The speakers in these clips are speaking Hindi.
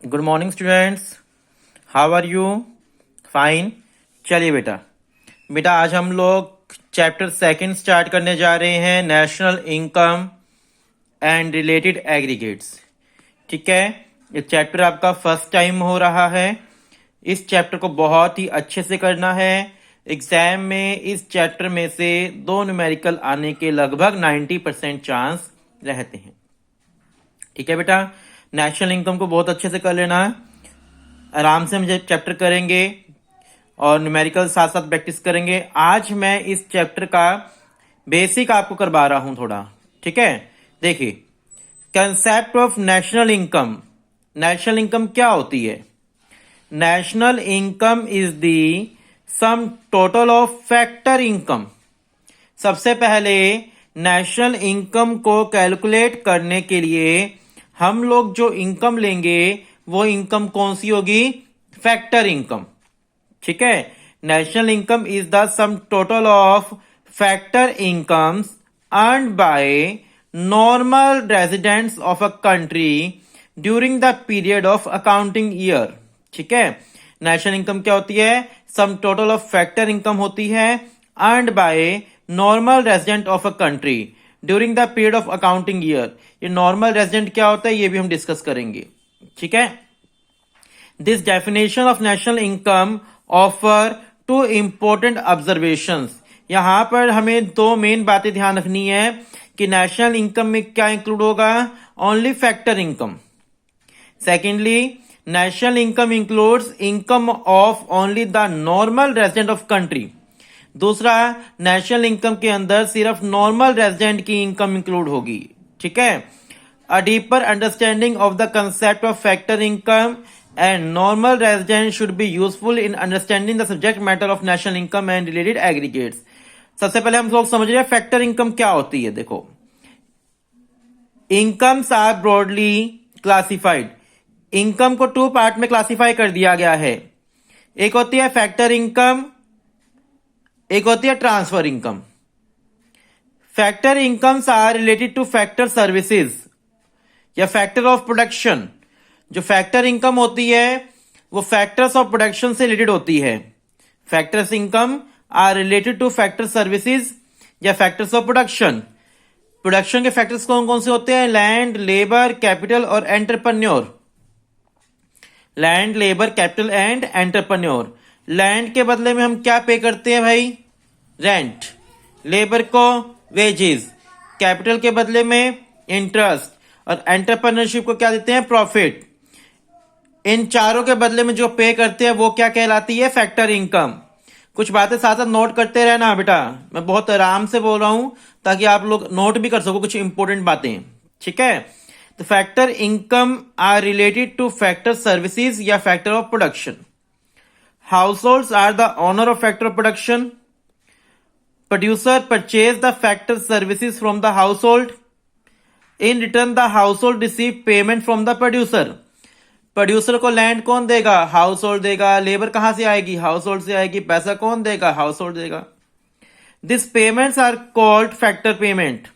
Good morning students, how are you? Fine. चलिए बेटा बेटा आज हम लोग चैप्टर सेकंड स्टार्ट करने जा रहे हैं, national income and related aggregates. ठीक है, ये चैप्टर आपका फर्स्ट टाइम हो रहा है। इस चैप्टर को बहुत ही अच्छे से करना है। एग्जाम में इस चैप्टर में से 2 न्यूमेरिकल आने के लगभग 90% चांस रहते हैं। ठीक है बेटा, नेशनल इनकम को बहुत अच्छे से कर लेना है। आराम से हम चैप्टर करेंगे और न्यूमेरिकल साथ साथ प्रैक्टिस करेंगे। आज मैं इस चैप्टर का बेसिक आपको करवा रहा हूं थोड़ा। ठीक है, देखिए concept of national income. National income क्या होती है? National income is the sum total of factor income. सबसे पहले नेशनल इनकम को कैलकुलेट करने के लिए हम लोग जो इनकम लेंगे वो इनकम कौन सी होगी? Factor income. ठीक है, national income is the sum total of factor incomes earned by normal residents of a country during the period of accounting year. ठीक है, नेशनल इनकम क्या होती है? Sum total of factor income होती है earned by normal resident of a country during the period of accounting year. ये नॉर्मल रेजिडेंट क्या होता है ये भी हम डिस्कस करेंगे। ठीक है, this definition of national income offer 2 important observations. यहां पर हमें 2 मेन बातें ध्यान रखनी है कि नेशनल इनकम में क्या इंक्लूड होगा? Only factor income. Secondly, national income includes income of only the normal resident of country. दूसरा, नेशनल इनकम के अंदर सिर्फ नॉर्मल रेजिडेंट की इनकम इंक्लूड होगी। ठीक है, a deeper understanding of the concept of factor income and normal resident should be useful in understanding the subject matter of national income and related aggregates. सबसे पहले हम लोग समझ रहे हैं फैक्टर इनकम क्या होती है। देखो, incomes are broadly classified. Income को 2 पार्ट में क्लासिफाई कर दिया गया है। एक होती है फैक्टर इनकम, एक होती है transfer income. Factor incomes are related to factor services या फैक्टर ऑफ प्रोडक्शन। जो फैक्टर इनकम होती है वो फैक्टर्स ऑफ प्रोडक्शन से रिलेटेड होती है। Factors income are related to factor services या फैक्टर्स ऑफ प्रोडक्शन। प्रोडक्शन के फैक्टर्स कौन कौन से होते हैं? लैंड, लेबर, कैपिटल और entrepreneur. Land, labour, capital and entrepreneur. Land के बदले में हम क्या पे करते हैं भाई? रेंट। लेबर को वेजेस। कैपिटल के बदले में इंटरेस्ट। और एंटरप्रेन्योरशिप को क्या देते हैं? प्रॉफिट। इन चारों के बदले में जो पे करते हैं वो क्या कहलाती है? Factor income. कुछ बातें साथ साथ नोट करते रहना बेटा, मैं बहुत आराम से बोल रहा हूं ताकि आप लोग नोट भी कर सको कुछ इंपॉर्टेंट बातें। ठीक है, तो factor income are related to factor services या factor of production. Households are the owner of factor of production. Producer purchase the factor services from the household. In return the household receive payment from the producer. Producer को लैंड कौन देगा? हाउस होल्ड देगा। लेबर कहां से आएगी? हाउस होल्ड से आएगी। पैसा कौन देगा? हाउस होल्ड देगा। This payments are called factor payment.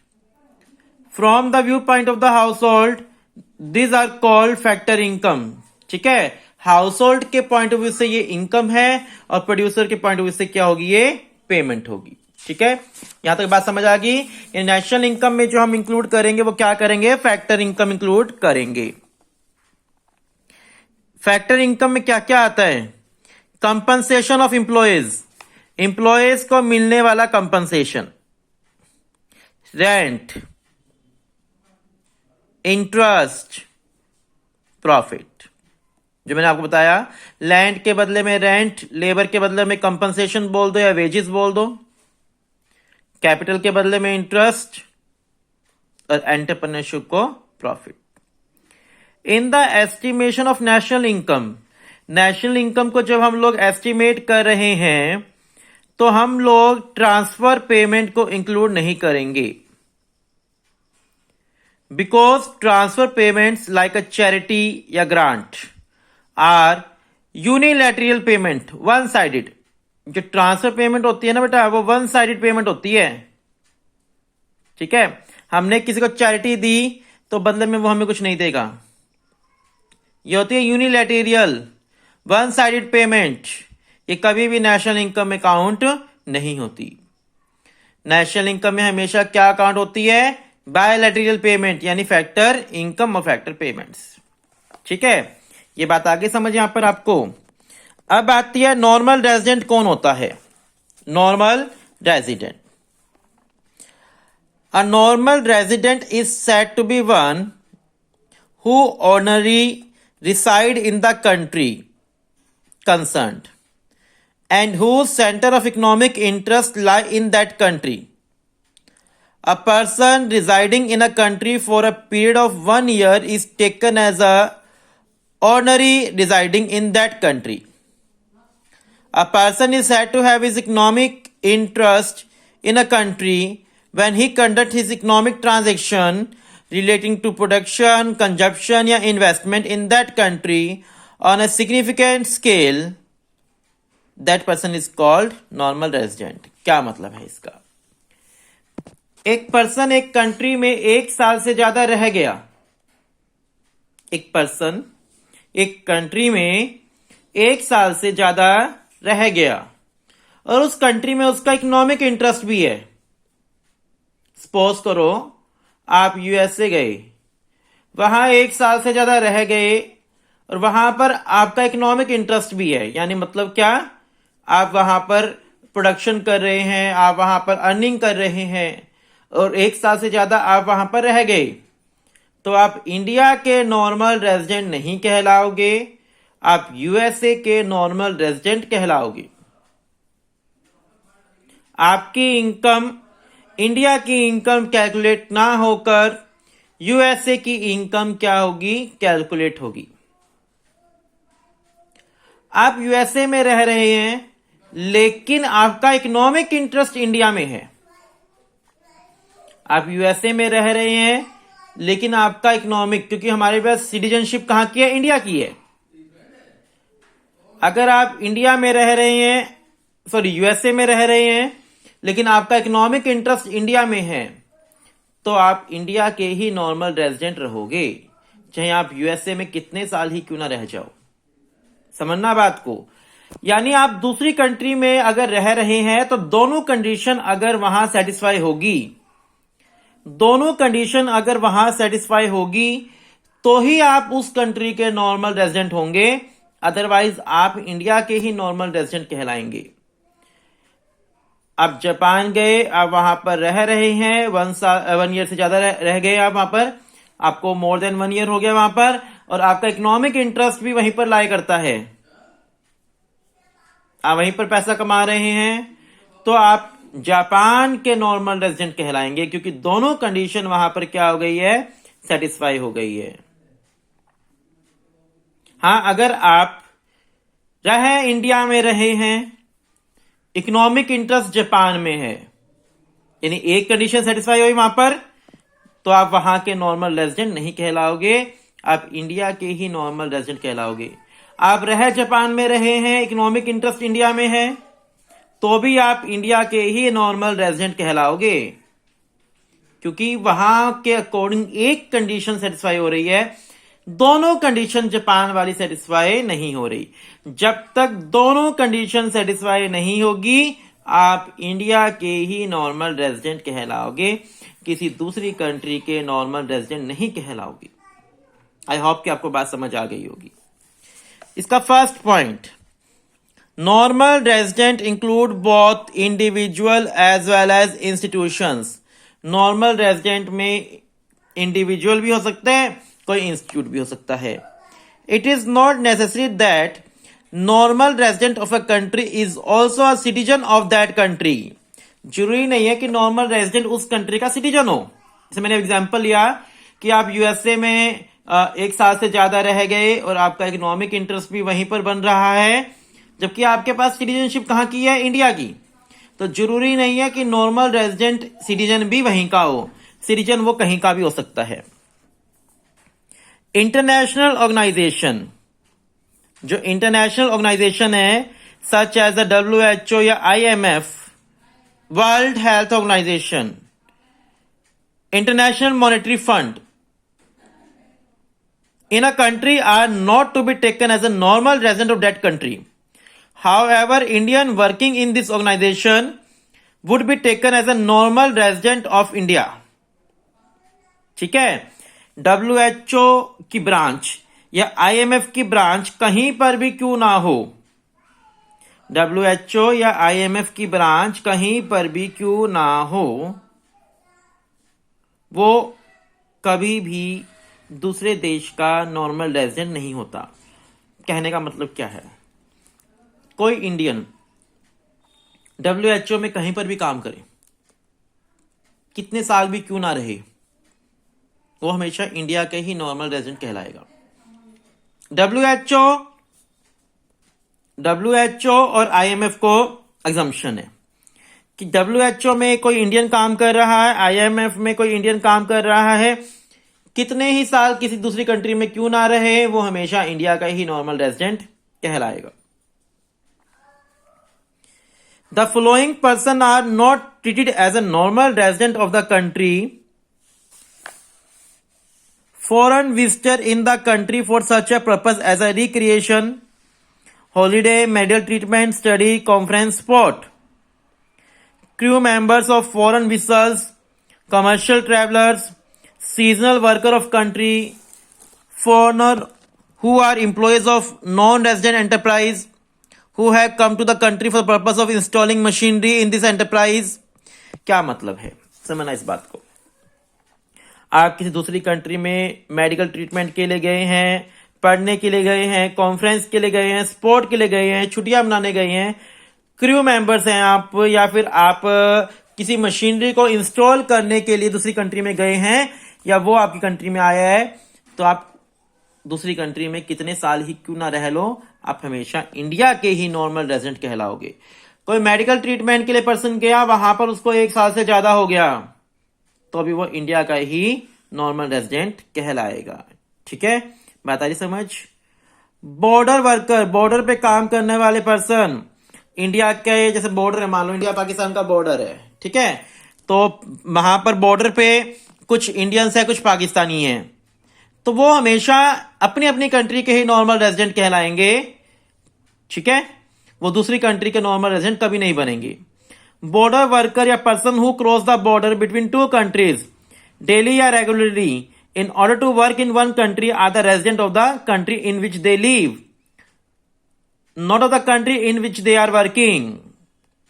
From the view point of the household this are called factor income. ठीक है, हाउस होल्ड के पॉइंट ऑफ व्यू से ये इनकम है और प्रोड्यूसर के पॉइंट ऑफ व्यू से क्या होगी? ये पेमेंट होगी। ठीक है, यहां तक बात समझ आ गई। नेशनल इनकम में जो हम इंक्लूड करेंगे वो क्या करेंगे? फैक्टर इनकम इंक्लूड करेंगे। फैक्टर इनकम में क्या क्या आता है? कंपनसेशन ऑफ इंप्लॉयज, इंप्लॉयज को मिलने वाला कंपनसेशन। Rent, interest, profit. जो मैंने आपको बताया, लैंड के बदले में रेंट, लेबर के बदले में कंपनसेशन बोल दो या वेजेस बोल दो, कैपिटल के बदले में इंटरेस्ट और एंटरप्रेन्योरशिप को profit. In the estimation of national income, national income को जब हम लोग एस्टिमेट कर रहे हैं तो हम लोग ट्रांसफर पेमेंट को इंक्लूड नहीं करेंगे, because transfer payments like a charity या grant are unilateral payment, one sided. जो ट्रांसफर पेमेंट होती है ना बेटा, वो वन साइडेड पेमेंट होती है। ठीक है, हमने किसी को चैरिटी दी तो बदले में वो हमें कुछ नहीं देगा। ये होती है यूनिलैटेरियल, वन साइडेड पेमेंट। ये कभी भी नेशनल इनकम में काउंट नहीं होती। नेशनल इनकम में हमेशा क्या काउंट होती है? बायलैटरल पेमेंट, यानी फैक्टर इनकम और फैक्टर पेमेंट्स। ठीक है, ये बात आगे समझ यहां पर आपको। अब आती है नॉर्मल रेजिडेंट कौन होता है? Normal resident, a normal resident is said to be one who ordinarily reside in the country concerned and whose center of economic interest lie in that country. A person residing in a country for a period of 1 year is taken as a ordinary residing in that country. A person is said to have his economic interest in a country when he conducts his economic transaction relating to production, consumption या investment in that country on a significant scale. That person is called normal resident. क्या मतलब है इसका? एक पर्सन एक कंट्री में 1 साल से ज्यादा रह गया। एक पर्सन एक कंट्री में 1 साल से ज्यादा रह गया और उस कंट्री में उसका इकोनॉमिक इंटरेस्ट भी है। सपोज करो आप यूएसए गए, वहां 1 साल से ज्यादा रह गए और वहां पर आपका इकोनॉमिक इंटरेस्ट भी है। यानी मतलब क्या? आप वहां पर प्रोडक्शन कर रहे हैं, आप वहां पर अर्निंग कर रहे हैं और 1 साल से ज्यादा आप वहां पर रह गए, तो आप इंडिया के नॉर्मल रेजिडेंट नहीं कहलाओगे, आप यूएसए के नॉर्मल रेजिडेंट कहलाओगे। आपकी इनकम इंडिया की इनकम कैलकुलेट ना होकर यूएसए की इनकम क्या होगी? कैलकुलेट होगी। आप यूएसए में रह रहे हैं लेकिन आपका इकोनॉमिक इंटरेस्ट इंडिया में है। आप यूएसए में रह रहे हैं लेकिन आपका इकोनॉमिक, क्योंकि हमारे पास सिटीजनशिप कहां की है? इंडिया की है। अगर आप इंडिया में रह रहे हैं, सॉरी यूएसए में रह रहे हैं लेकिन आपका इकोनॉमिक इंटरेस्ट इंडिया में है, तो आप इंडिया के ही नॉर्मल रेजिडेंट रहोगे, चाहे आप यूएसए में कितने साल ही क्यों ना रह जाओ। समझना बात को। यानी आप दूसरी कंट्री में अगर रह रहे हैं तो दोनों कंडीशन अगर वहां सेटिस्फाई होगी, दोनों कंडीशन अगर वहां सेटिस्फाई होगी तो ही आप उस कंट्री के नॉर्मल रेजिडेंट होंगे, अदरवाइज आप इंडिया के ही नॉर्मल रेजिडेंट कहलाएंगे। आप जापान गए, आप वहां पर रह रहे हैं, 1 ईयर से ज्यादा रह गए आप वहां पर, आपको मोर देन 1 ईयर हो गया वहां पर, और आपका इकोनॉमिक इंटरेस्ट भी वहीं पर लाई करता है, आप वहीं पर पैसा कमा रहे हैं, तो आप जापान के नॉर्मल रेजिडेंट कहलाएंगे, क्योंकि दोनों कंडीशन वहां पर क्या हो गई है? सेटिस्फाई हो गई है। हां, अगर आप इंडिया में रहे हैं, इकोनॉमिक इंटरेस्ट जापान में है, यानी एक कंडीशन सेटिस्फाई हुई वहां पर, तो आप वहां के नॉर्मल रेजिडेंट नहीं कहलाओगे, आप इंडिया के ही नॉर्मल रेजिडेंट कहलाओगे। आप जापान में रहे हैं, इकोनॉमिक इंटरेस्ट इंडिया में है, तो भी आप इंडिया के ही नॉर्मल रेजिडेंट कहलाओगे, क्योंकि वहां के अकॉर्डिंग एक कंडीशन सेटिस्फाई हो रही है, दोनों कंडीशन जापान वाली सेटिस्फाई नहीं हो रही। जब तक दोनों कंडीशन सेटिस्फाई नहीं होगी, आप इंडिया के ही नॉर्मल रेजिडेंट कहलाओगे, किसी दूसरी कंट्री के नॉर्मल रेजिडेंट नहीं कहलाओगे। आई होप कि आपको बात समझ आ गई होगी। इसका first point, normal resident include both individual as well as institutions. Normal resident में इंडिविजुअल भी हो सकते हैं, कोई इंस्टीट्यूट भी हो सकता है। It is not necessary that normal resident of a country is also a citizen of that country. जरूरी नहीं है कि नॉर्मल रेजिडेंट उस कंट्री का सिटीजन हो। जैसे मैंने एग्जांपल लिया कि आप यूएसए में 1 साल से ज्यादा रह गए और आपका इकोनॉमिक इंटरेस्ट भी वहीं पर बन रहा है, जबकि आपके पास सिटीजनशिप कहां की है? इंडिया की। तो जरूरी नहीं है कि नॉर्मल रेजिडेंट सिटीजन भी वहीं का हो, सिटीजन वो कहीं का भी हो सकता है। इंटरनेशनल ऑर्गेनाइजेशन, जो इंटरनेशनल ऑर्गेनाइजेशन है सच एज द WHO या IMF, world health organisation, international monetary fund, in a country are not to be taken as a normal resident of that country. However, Indian working in this organization would be taken as a normal resident of India. ठीक है, WHO की ब्रांच या IMF की ब्रांच कहीं पर भी क्यों ना हो, WHO या IMF की ब्रांच कहीं पर भी क्यों ना हो, वो कभी भी दूसरे देश का नॉर्मल रेजिडेंट नहीं होता। कहने का मतलब क्या है, कोई इंडियन WHO में कहीं पर भी काम करे, कितने साल भी क्यों ना रहे, वो हमेशा इंडिया के ही नॉर्मल रेजिडेंट कहलाएगा। WHO और IMF को एग्जम्पशन है कि WHO में कोई इंडियन काम कर रहा है, IMF में कोई इंडियन काम कर रहा है, कितने ही साल किसी दूसरी कंट्री में क्यों ना रहे, वो हमेशा इंडिया का ही नॉर्मल रेजिडेंट कहलाएगा। The following person are not treated as a normal resident of the country. Foreign visitor in the country for such a purpose as a recreation, holiday, medical treatment, study, conference, sport. Crew members of foreign vessels, commercial travelers, seasonal worker of country, foreigner who are employees of non-resident enterprise, who have come to the country for the purpose of installing machinery in this enterprise. क्या मतलब है, समझना इस बात को। आप किसी दूसरी कंट्री में मेडिकल ट्रीटमेंट के लिए गए हैं, पढ़ने के लिए गए हैं, कॉन्फ्रेंस के लिए गए हैं, स्पोर्ट के लिए गए हैं, छुट्टियां मनाने गए हैं, क्रू मेंबर्स हैं आप, या फिर आप किसी मशीनरी को इंस्टॉल करने के लिए दूसरी कंट्री में गए हैं, या वो आपकी कंट्री में आया है, तो आप दूसरी कंट्री में कितने साल ही क्यों ना रह लो, आप हमेशा इंडिया के ही नॉर्मल रेजिडेंट कहलाओगे। कोई मेडिकल ट्रीटमेंट के लिए पर्सन गया, वहां पर उसको 1 साल से ज्यादा हो गया, तो अभी वो इंडिया का ही नॉर्मल रेजिडेंट कहलाएगा। ठीक है, बात आ रही समझ। बॉर्डर वर्कर, बॉर्डर पे काम करने वाले पर्सन, इंडिया के जैसे बॉर्डर है, मान लो इंडिया पाकिस्तान का बॉर्डर है, ठीक है, तो वहां पर बॉर्डर पे कुछ इंडियंस है, कुछ पाकिस्तानी हैं, तो वो हमेशा अपनी अपनी कंट्री के ही नॉर्मल रेजिडेंट कहलाएंगे। ठीक है, वो दूसरी कंट्री के नॉर्मल रेजिडेंट कभी नहीं बनेंगे। बॉर्डर वर्कर या person who cross the border between 2 countries daily या regularly in order to work in 1 country are the resident of the country in which they live, not of the country in which they are working.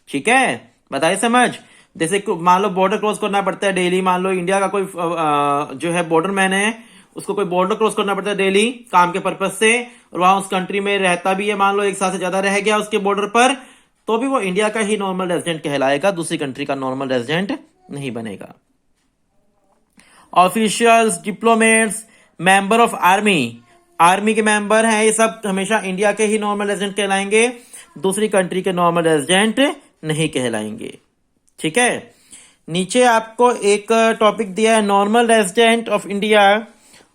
ठीक है, बताइए समझ। जैसे मान लो बॉर्डर क्रॉस करना पड़ता है डेली, मान लो इंडिया का कोई जो है बॉर्डर मैन है, उसको कोई बॉर्डर क्रॉस करना पड़ता है डेली काम के पर्पज से, और वहां उस कंट्री में रहता भी है, मान लो 1 साल से ज्यादा रह गया उसके बॉर्डर पर, तो भी वो इंडिया का ही नॉर्मल रेजिडेंट कहलाएगा, दूसरी कंट्री का नॉर्मल रेजिडेंट नहीं बनेगा। Officials, diplomats, member of army, army के मेंबर हैं, ये सब हमेशा इंडिया के ही नॉर्मल रेजिडेंट कहलाएंगे, दूसरी कंट्री के नॉर्मल रेजिडेंट नहीं कहलाएंगे। ठीक है, नीचे आपको एक टॉपिक दिया है, नॉर्मल रेजिडेंट ऑफ इंडिया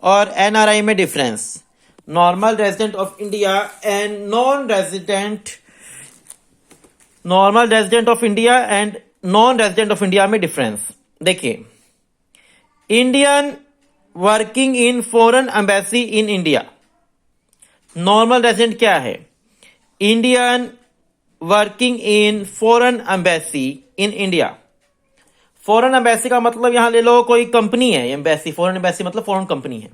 और NRI में difference. Normal resident of India and normal resident of India and non resident of India में डिफरेंस देखिए। Indian working in foreign embassy in India, normal resident क्या है? Indian working in foreign embassy in India. Foreign embassy का मतलब यहां ले लो कोई कंपनी है, एम्बेसी, फॉरेन एम्बेसी मतलब फॉरेन कंपनी है।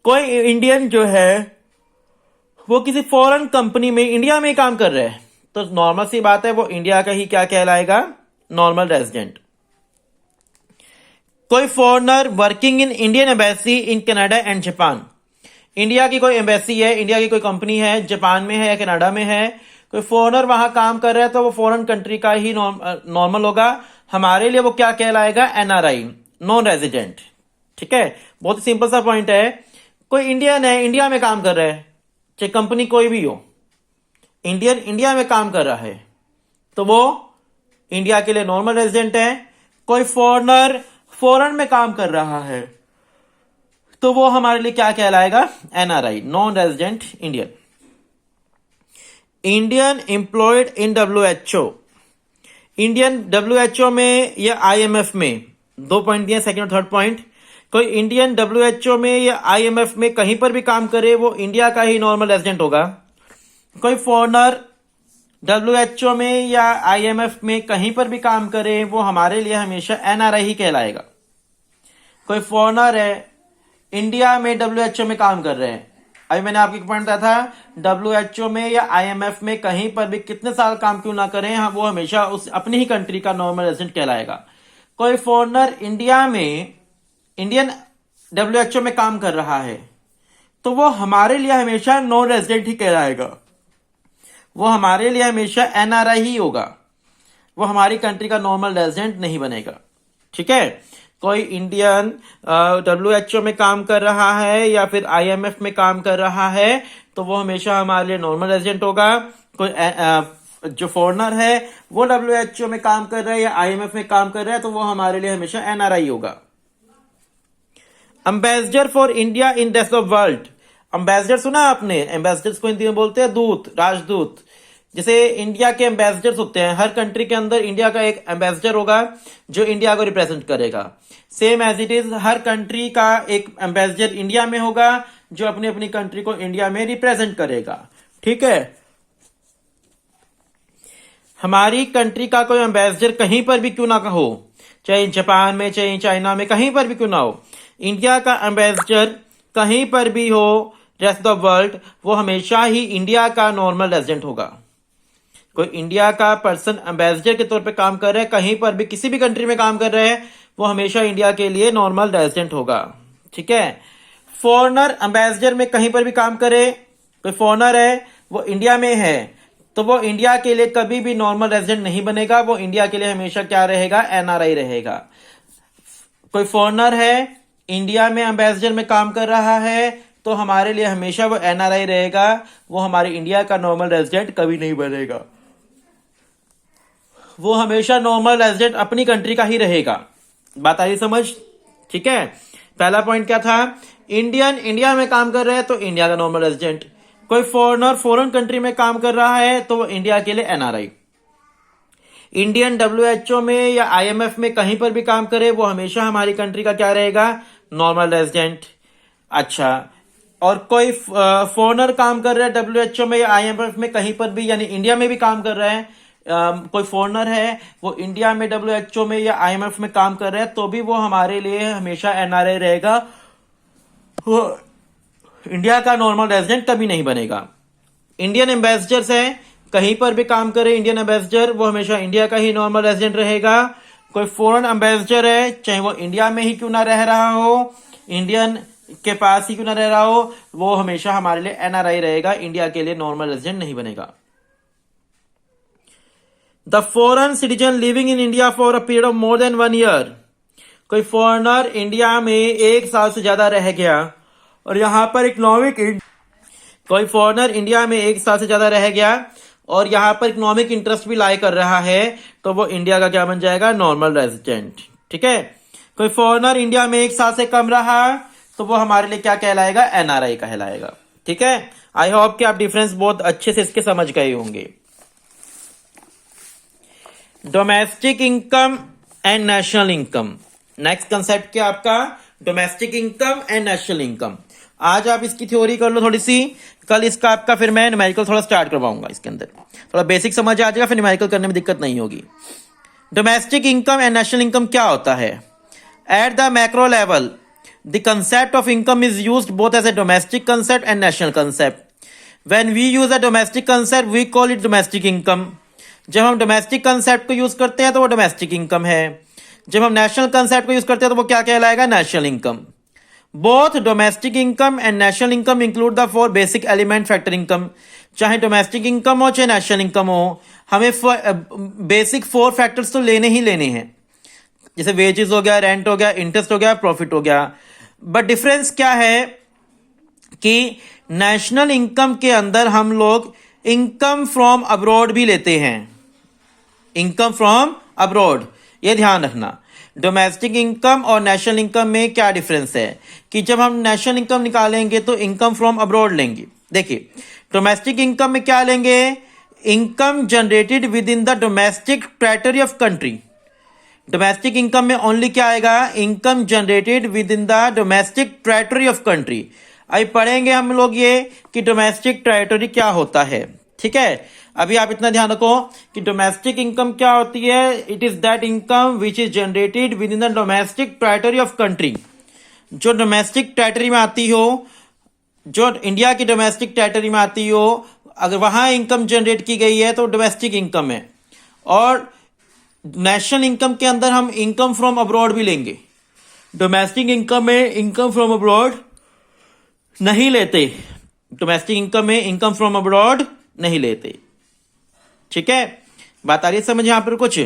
कोई इंडियन जो है वो किसी फॉरेन कंपनी में इंडिया में काम कर रहे हैं, तो नॉर्मल सी बात है वो इंडिया का ही क्या कहलाएगा? Normal resident. कोई foreigner working in Indian embassy in Canada and Japan, India की कोई एम्बेसी है, इंडिया की कोई कंपनी है, जापान में है या कनाडा में है, कोई फॉरेनर वहां काम कर रहा है, तो वो फॉरेन कंट्री का ही नॉर्मल होगा। हमारे लिए वो क्या कहलाएगा? NRI, non resident. ठीक है, बहुत ही सिंपल सा पॉइंट है। कोई इंडियन है, इंडिया में काम कर रहा है, चाहे कंपनी कोई भी हो, इंडियन इंडिया में काम कर रहा है, तो वो इंडिया के लिए नॉर्मल रेजिडेंट है। कोई फॉरेनर फॉरेन में काम कर रहा है, तो वो हमारे लिए क्या कहलाएगा? NRI, non resident Indian. Indian employed in WHO, Indian WHO में या IMF में, 2 पॉइंट दिए, सेकंड और थर्ड पॉइंट। कोई इंडियन डब्ल्यूएचओ में या आईएमएफ में कहीं पर भी काम करे वो इंडिया का ही नॉर्मल रेजिडेंट होगा। कोई फॉरेनर डब्ल्यूएचओ में या आईएमएफ में कहीं पर भी काम करे वो हमारे लिए हमेशा एनआरआई ही कहलाएगा। कोई फॉरेनर है इंडिया में डब्ल्यूएचओ में काम कर रहे हैं, अभी मैंने आपको पॉइंट बताया था डब्ल्यूएचओ में या आईएमएफ में कहीं पर भी कितने साल काम क्यों ना करें वो हमेशा उस अपनी ही कंट्री का नॉर्मल रेजिडेंट कहलाएगा। कोई फॉरेनर इंडिया में इंडियन डब्ल्यूएचओ में काम कर रहा है तो वो हमारे लिए हमेशा नॉन रेजिडेंट ही कहलाएगा, वो हमारे लिए हमेशा एनआरआई ही होगा, वो हमारी कंट्री का नॉर्मल रेजिडेंट नहीं बनेगा। ठीक है, कोई इंडियन डब्ल्यूएचओ में काम कर रहा है या फिर आईएमएफ में काम कर रहा है तो वो हमेशा हमारे लिए नॉर्मल रेजिडेंट होगा। कोई जो फॉरेनर है वो डब्ल्यूएचओ में काम कर रहा है या आईएमएफ में काम कर रहा है तो वो हमारे लिए हमेशा एनआरआई होगा। Ambassador for India in rest of world, ambassador सुना आपने? एम्बेसडर्स को हिंदी में बोलते हैं दूत, राजदूत। जैसे इंडिया के एम्बेसडर्स होते हैं, हर कंट्री के अंदर इंडिया का एक एम्बेसडर होगा जो इंडिया को रिप्रेजेंट करेगा। सेम एज इट इज हर कंट्री का एक एम्बेसडर इंडिया में होगा जो अपनी अपनी कंट्री को इंडिया में रिप्रेजेंट करेगा। ठीक है, हमारी कंट्री का कोई एम्बेसडर कहीं पर भी क्यों ना हो, चाहे जापान में चाहे चाइना में कहीं पर भी क्यों ना हो, इंडिया का एम्बेसडर कहीं पर भी हो रेस्ट ऑफ वर्ल्ड वो हमेशा ही इंडिया का नॉर्मल रेजिडेंट होगा। कोई इंडिया का पर्सन एम्बेसडर के तौर पे काम कर रहा है कहीं पर भी किसी भी कंट्री में काम कर रहे हैं वो हमेशा इंडिया के लिए नॉर्मल रेजिडेंट होगा। ठीक है, फॉरेनर एम्बेसडर में कहीं पर भी काम करे, कोई फॉरेनर है वो इंडिया में है तो वो इंडिया के लिए कभी भी नॉर्मल रेजिडेंट नहीं बनेगा, वो इंडिया के लिए हमेशा क्या रहेगा, एनआरआई रहेगा। कोई फॉरेनर है इंडिया में एम्बेसडर में काम कर रहा है तो हमारे लिए हमेशा वो एनआरआई रहेगा, वो हमारे इंडिया का नॉर्मल रेजिडेंट कभी नहीं बनेगा, वो हमेशा नॉर्मल रेजिडेंट अपनी कंट्री का ही रहेगा। बात आई समझ? ठीक है, पहला पॉइंट क्या था, इंडियन इंडिया में काम कर रहे हैं तो इंडिया का नॉर्मल रेजिडेंट, कोई फॉरेनर फॉरेन कंट्री में काम कर रहा है तो वो इंडिया के लिए एनआरआई। इंडियन डब्ल्यूएचओ में या आईएमएफ में कहीं पर भी काम करे वो हमेशा हमारी कंट्री का क्या रहेगा, नॉर्मल रेजिडेंट। अच्छा, और कोई फॉरेनर काम कर रहा है डब्ल्यूएचओ में या आईएमएफ में कहीं पर भी, यानी इंडिया में भी काम कर रहा है, कोई फॉरेनर है वो इंडिया में डब्ल्यूएचओ में या आईएमएफ में काम कर रहा है तो भी वो हमारे लिए हमेशा एनआरआई रहेगा, वो इंडिया का नॉर्मल रेजिडेंट कभी नहीं बनेगा। इंडियन एम्बेसडर्स हैं कहीं पर भी काम करे इंडियन एम्बेसडर वो हमेशा इंडिया का ही नॉर्मल रेजिडेंट रहेगा। कोई फॉरेन एम्बेसडर है चाहे वो इंडिया में ही क्यों ना रह रहा हो, इंडियन के पास ही क्यों ना रह रहा हो, वो हमेशा हमारे लिए एनआरआई रहेगा, इंडिया के लिए नॉर्मल रेजिडेंट नहीं बनेगा। The foreign citizen living in India for a period of more than 1 year, कोई फॉरेनर इंडिया में 1 साल से ज्यादा रह गया और यहां पर इकोनॉमिक, कोई फॉरेनर इंडिया में 1 साल से ज्यादा रह गया और यहां पर इकोनॉमिक इंटरेस्ट भी लाई कर रहा है तो वो इंडिया का क्या बन जाएगा, नॉर्मल रेजिडेंट। ठीक है, कोई फॉरेनर इंडिया में 1 साल से कम रहा तो वो हमारे लिए क्या कहलाएगा, एनआरआई कहलाएगा। ठीक है, आई होप कि आप डिफरेंस बहुत अच्छे से इसके समझ गए होंगे। Domestic income and national income, next concept क्या आपका, domestic income and national income. आज आप इसकी थ्योरी कर लो थोड़ी सी, कल इसका आपका फिर मैं न्यूमेरिकल थोड़ा स्टार्ट करवाऊंगा, इसके अंदर थोड़ा बेसिक समझ आ जाएगा, फिर न्यूमेरिकल करने में दिक्कत नहीं होगी। Domestic income and national income क्या होता है? At the macro level the concept of income is used both as a domestic concept and national concept. When we use a domestic concept we call it domestic income. जब हम डोमेस्टिक कंसेप्ट को यूज करते हैं तो वो डोमेस्टिक इनकम है, जब हम नेशनल कंसेप्ट को यूज करते हैं तो वो क्या कहलाएगा, national income. Both domestic income and national income include the 4 basic element factor income. चाहे डोमेस्टिक इनकम हो चाहे नेशनल इनकम हो, हमें बेसिक 4 फैक्टर्स तो लेने ही लेने हैं, जैसे वेजेस हो गया, रेंट हो गया, इंटरेस्ट हो गया, प्रॉफिट हो गया। बट डिफरेंस क्या है कि नेशनल इनकम के अंदर हम लोग इनकम फ्रॉम अब्रॉड भी लेते हैं, इनकम फ्रॉम अब्रॉड, ये ध्यान रखना। डोमेस्टिक इनकम और नेशनल इनकम में क्या डिफरेंस है कि जब हम नेशनल इनकम निकालेंगे तो इनकम फ्रॉम अब्रॉड लेंगे। देखिए, डोमेस्टिक इनकम में क्या लेंगे, income generated with in the domestic territory of country. Domestic income में ओनली क्या आएगा, income generated with in the domestic territory of country. अभी पढ़ेंगे हम लोग ये कि डोमेस्टिक टेरिटरी क्या होता है, ठीक है। अभी आप इतना ध्यान रखो कि डोमेस्टिक इनकम क्या होती है, it is that income which is generated with in the domestic territory of country. जो डोमेस्टिक टेरिटरी में आती हो, जो इंडिया की डोमेस्टिक टेरिटरी में आती हो, अगर वहां इनकम जनरेट की गई है तो डोमेस्टिक इनकम है। और नेशनल इनकम के अंदर हम इनकम फ्रॉम अब्रॉड भी लेंगे। डोमेस्टिक इनकम में इनकम फ्रॉम अब्रॉड नहीं लेते, डोमेस्टिक इनकम में इनकम फ्रॉम अब्रॉड नहीं लेते, ठीक है। बात आ रही है समझ यहां पर कुछ।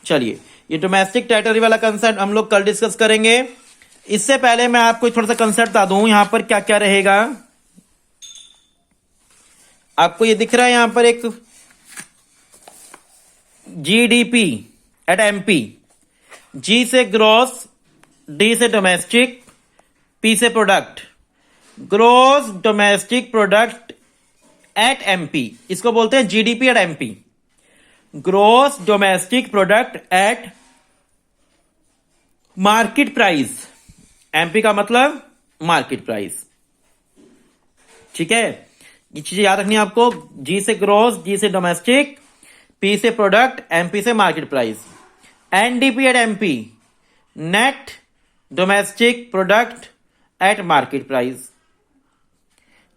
चलिए, ये डोमेस्टिक टेरिटरी वाला कंसेप्ट हम लोग कल डिस्कस करेंगे। इससे पहले मैं आपको थोड़ा सा कंसेप्ट बता दूं यहां पर क्या क्या रहेगा। आपको ये दिख रहा है यहां पर एक जीडीपी एट एमपी। जी से ग्रॉस, डी से डोमेस्टिक, पी से product. Gross domestic product at MP, इसको बोलते हैं GDP at MP. Gross domestic product at market price. MP का मतलब मार्केट प्राइस, ठीक है। ये चीजें याद रखनी है आपको। जी से ग्रॉस, जी से डोमेस्टिक, पी से प्रोडक्ट, एमपी से market price. NDP at MP, net domestic product at market price.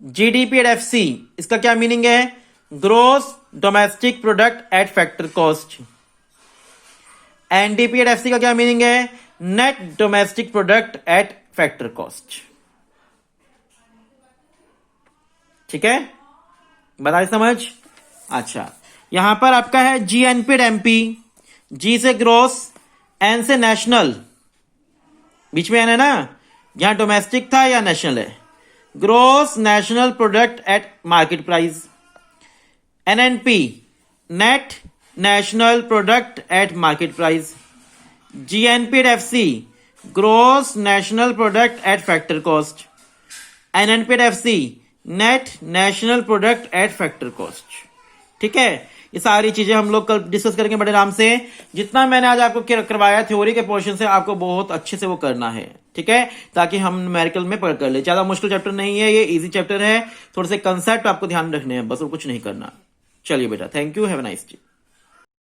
GDP at FC, इसका क्या मीनिंग है, gross domestic product at factor cost. NDP at FC का क्या मीनिंग है, net domestic product at factor cost, ठीक है। बताइए समझ। अच्छा, यहां पर आपका है जीएनपी एट एमपी। जी से ग्रोस, एन से नेशनल, बीच में एन है ना, यहां डोमेस्टिक था या नेशनल है। Gross national product at market price. NNP, net national product at market price. GNP at FC, gross national product at factor cost. NNP at FC, net national product at factor cost, ठीक है। ये सारी चीजें हम लोग कल डिस्कस करेंगे बड़े आराम से। जितना मैंने आज आपको करवाया थ्योरी के पोर्शन से, आपको बहुत अच्छे से वो करना है, ठीक है, ताकि हम न्यूमेरिकल में पढ़ कर ले। ज्यादा मुश्किल चैप्टर नहीं है, ये इजी चैप्टर है। थोड़े से कंसेप्ट आपको ध्यान रखने हैं बस, और कुछ नहीं करना। चलिए बेटा, thank you, have a nice day.